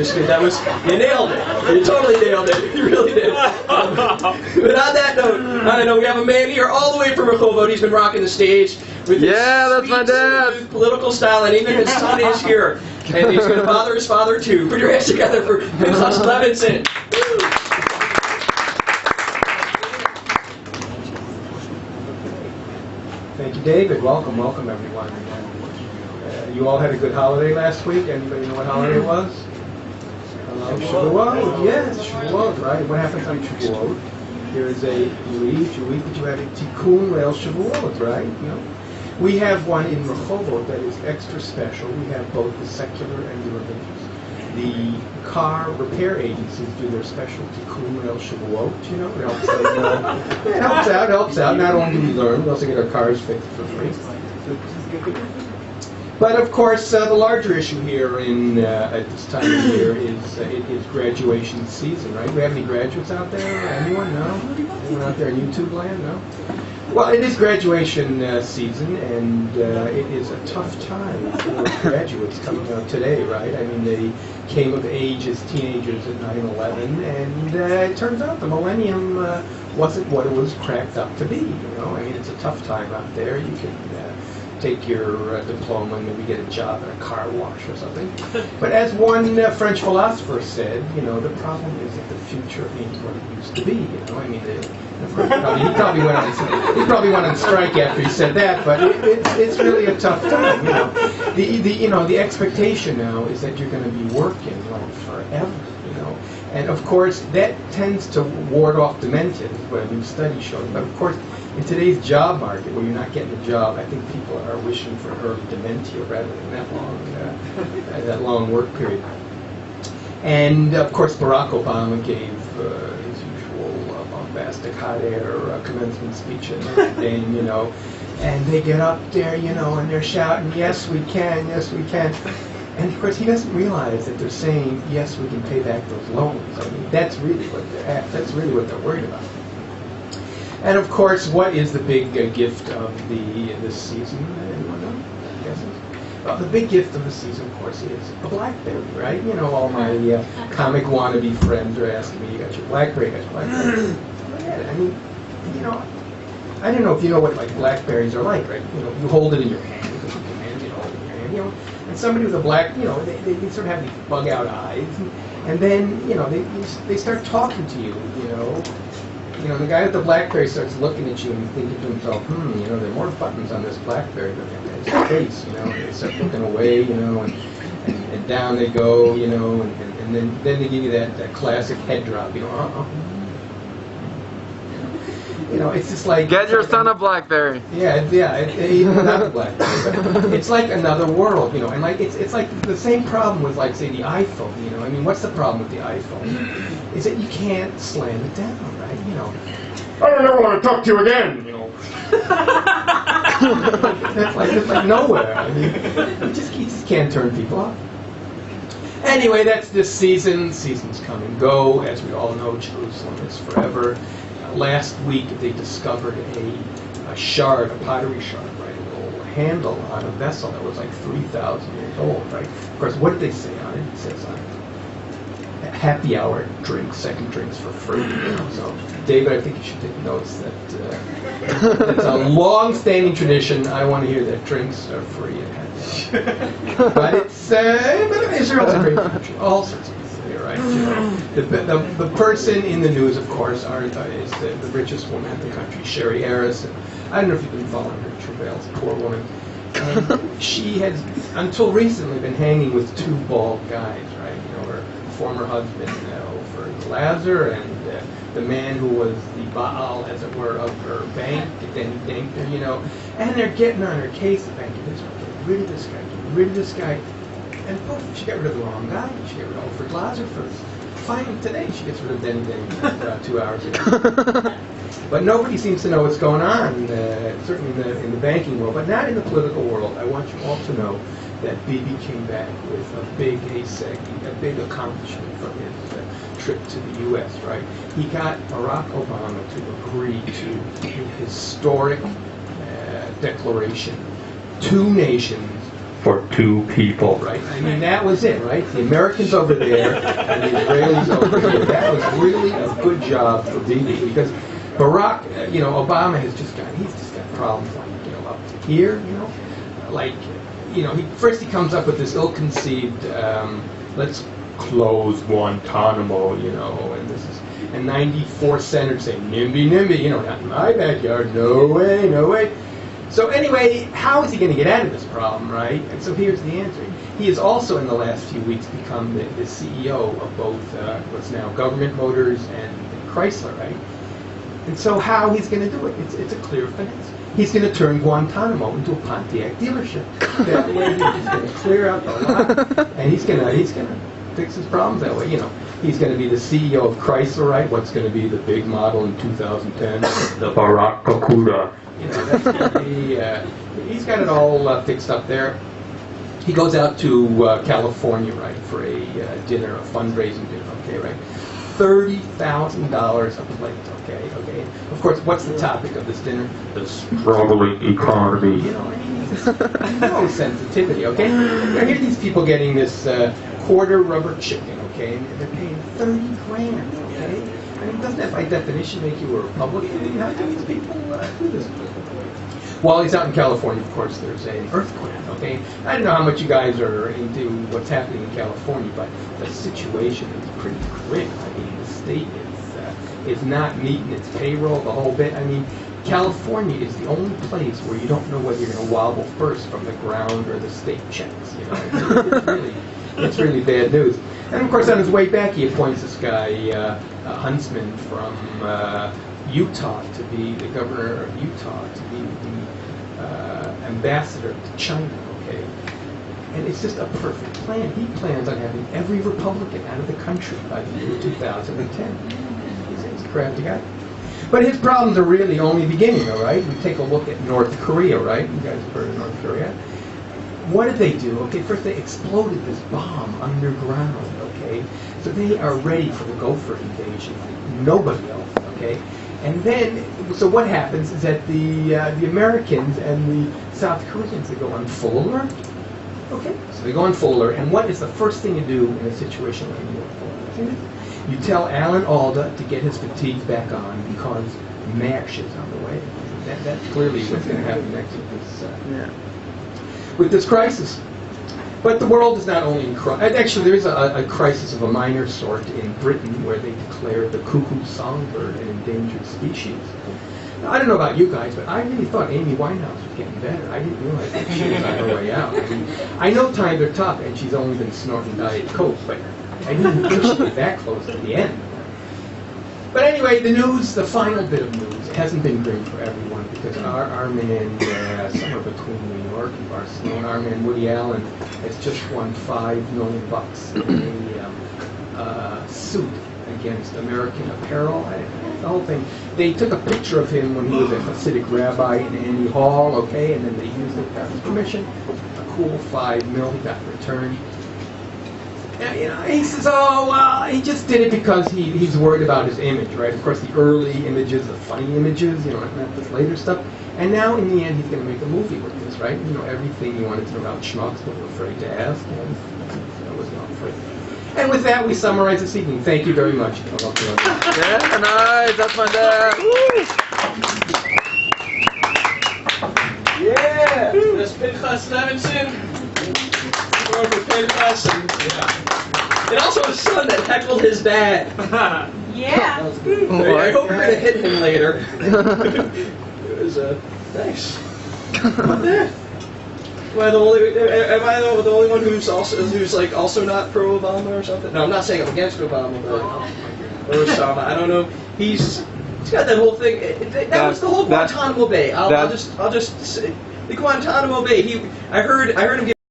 just because that was, you nailed it. You totally nailed it. You really did. But on that note, I know we have a man here all the way from Rehovot. He's been rocking the stage with his that's my dad. smooth political style, and even his son is here. And he's going to bother his father too. Put your hands together for Pinchas Levinson. Thank you, David. Welcome, everyone. You all had a good holiday last week. Anybody know what holiday it was? Shavuot. Yes, Shavuot, right? What happens on Shavuot? There is a belief that you have a Tikkun Leil Shavuot, right? You know, we have one in Rehovot that is extra special. We have both the secular and the religious. The car repair agencies do their special Tikkun Leil Shavuot. You know, it helps out. Not only do we learn, we also get our cars fixed for free. But of course, the larger issue here at this time of year is graduation season, right? Do we have any graduates out there? Anyone? No? Anyone out there in YouTube land? No? Well, it is graduation season, and it is a tough time for graduates coming out today, right? I mean, they came of age as teenagers at 9/11, and it turns out the millennium wasn't what it was cracked up to be, you know? I mean, it's a tough time out there. You can take your diploma and maybe get a job at a car wash or something. But as one French philosopher said, you know, the problem is that the future ain't what it used to be. You know, I mean, he probably went on strike after he said that. But it's really a tough time. You know, the expectation now is that you're going to be working like forever. You know, and of course that tends to ward off dementia, is what a new study showed. But of course, in today's job market, where you're not getting a job, I think people are wishing for early dementia rather than that long work period. And of course, Barack Obama gave his usual bombastic hot air commencement speech at Notre Dame, you know, and they get up there, you know, and they're shouting, "Yes, we can! Yes, we can!" And of course, he doesn't realize that they're saying, "Yes, we can pay back those loans." I mean, that's really what they're at. That's really what they're worried about. And of course, what is the big gift of this season? Anyone know? Guesses? Well, the big gift of the season, of course, is a BlackBerry, right? You know, all my comic wannabe friends are asking me, "You got your BlackBerry? You got your BlackBerry?" I mean, you know, I don't know if you know what like BlackBerries are like, right? You know, you hold it in your hand because you can, you hold it in your hand, you know. And somebody with a black, you know, they sort of have these bug-out eyes, and then you know they start talking to you, you know. You know, the guy with the BlackBerry starts looking at you and thinking to himself, you know, there are more buttons on this BlackBerry than in his face, you know. And they start looking away, you know, and down they go, you know, and then they give you that classic head drop, you know. You know, it's just like... Get your son a BlackBerry. Yeah, even without the BlackBerry. But it's like another world, you know, and like it's like the same problem with, like, say, the iPhone, you know. I mean, what's the problem with the iPhone? Is that you can't slam it down, right? You know, I don't ever want to talk to you again, you know. It's like nowhere. I mean, you just can't turn people off. Anyway, that's this season. Seasons come and go. As we all know, Jerusalem is forever. Last week, they discovered a shard, a pottery shard, right? A little handle on a vessel that was like 3,000 years old, right? Of course, what did they say on it? It says on it, happy hour drinks, second drinks for free. You know? So, David, I think you should take notes that it's a long-standing tradition. I want to hear that drinks are free at happy hour. But Israel's a great country. All sorts of people here, right? You know, the person in the news, of course, is the richest woman in the country, Sherry Harris. And I don't know if you've been following her travails, poor woman. And she has, until recently, been hanging with two bald guys, right? You know, her former husband, Ofer Glazer, and the man who was the Baal, as it were, of her bank. Then he thanked her, you know. And they're getting on her case, the Bank of Israel. Get rid of this guy, get rid of this guy. And poof, she got rid of the wrong guy. She got rid of Ofer Glazer first. Finally, today, she gets rid of Denny about 2 hours ago. But nobody seems to know what's going on, certainly in the banking world, but not in the political world. I want you all to know that Bibi came back with a big a big accomplishment from his trip to the U.S., right? He got Barack Obama to agree to a historic declaration. 2 nations, for two people. Right. I mean, that was it, right? The Americans over there and the Israelis over here. That was really a good job for Bibi, because Barack, Obama he's just got problems like, up to here, like, first he comes up with this ill-conceived, let's close Guantanamo, and 94 senators say, NIMBY, not in my backyard, no way, no way. So anyway, how is he going to get out of this problem, right? And so here's the answer. He has also, in the last few weeks, become the CEO of both what's now Government Motors and Chrysler, right? And so how he's going to do it? It's a clear finesse. He's going to turn Guantanamo into a Pontiac dealership. That way, he's going to clear out the lot, and he's going to fix his problems that way. He's going to be the CEO of Chrysler, right? What's going to be the big model in 2010? The Barack Kakuda. That's going to be. He's got it all fixed up there. He goes out to California, right, for a dinner, a fundraising dinner. Okay, right. $30,000 a plate. Okay. Of course, what's the topic of this dinner? The struggling economy. No sensitivity. Okay. Now here are these people getting this quarter rubber chicken. Okay, and they're paying $30,000. Okay. I mean, doesn't that by definition make you a Republican? I mean, how do these people do this? While he's out in California, of course, there's an earthquake, okay? I don't know how much you guys are into what's happening in California, but the situation is pretty grim. I mean, the state is not meeting its payroll, the whole bit. I mean, California is the only place where you don't know whether you're going to wobble first from the ground or the state checks, It's really bad news. And of course, on his way back, he appoints this guy, Huntsman from Utah, to be the governor of Utah, to be the ambassador to China, okay? And it's just a perfect plan. He plans on having every Republican out of the country by the year 2010. He's a crafty guy. But his problems are really only beginning, all right? We take a look at North Korea, right? You guys have heard of North Korea. What did they do? Okay, first they exploded this bomb underground, okay? So they are ready for the Gopher invasion like nobody else, okay? And then, so what happens is that the Americans and the South Koreans, they go on full alert. Okay, so they go on full alert, and what is the first thing to do in a situation like North Korea? You tell Alan Alda to get his fatigues back on because MASH is on the way. That's clearly what's going to happen next with this crisis. But the world is not only in crisis. Actually, there is a crisis of a minor sort in Britain where they declared the cuckoo songbird an endangered species. Now, I don't know about you guys, but I really thought Amy Winehouse was getting better. I didn't realize that she was on her way out. I know times are tough, and she's only been snorting Diet Coke, but I didn't think she'd get that close to the end. But anyway, the news, the final bit of news, it hasn't been great for everyone because our man, somewhere between New York and Barcelona, our man Woody Allen has just won $5 million in a suit against American Apparel. The whole thing. They took a picture of him when he was a Hasidic rabbi in Annie Hall, okay, and then they used it without his permission. A cool $5 million got returned. He says, oh, well, he just did it because he's worried about his image, right? Of course, the early images, the funny images, not this later stuff. And now, in the end, he's going to make a movie with this, right? Everything you wanted to know about schmucks, but were afraid to ask. I was not afraid. And with that, we summarize this evening. Thank you very much. Yeah, nice. That's my dad. Yeah, that's Pinchas Levinson. Pinchas, and also his son that heckled his dad. Yeah. I hope you're gonna hit him later. It was nice. What the? Am I the only one who's also not pro Obama or something? No, I'm not saying I'm against Obama, but or Osama. I don't know. He's got that whole thing. That was the whole Guantanamo Bay. I'll just say the Guantanamo Bay. I heard him give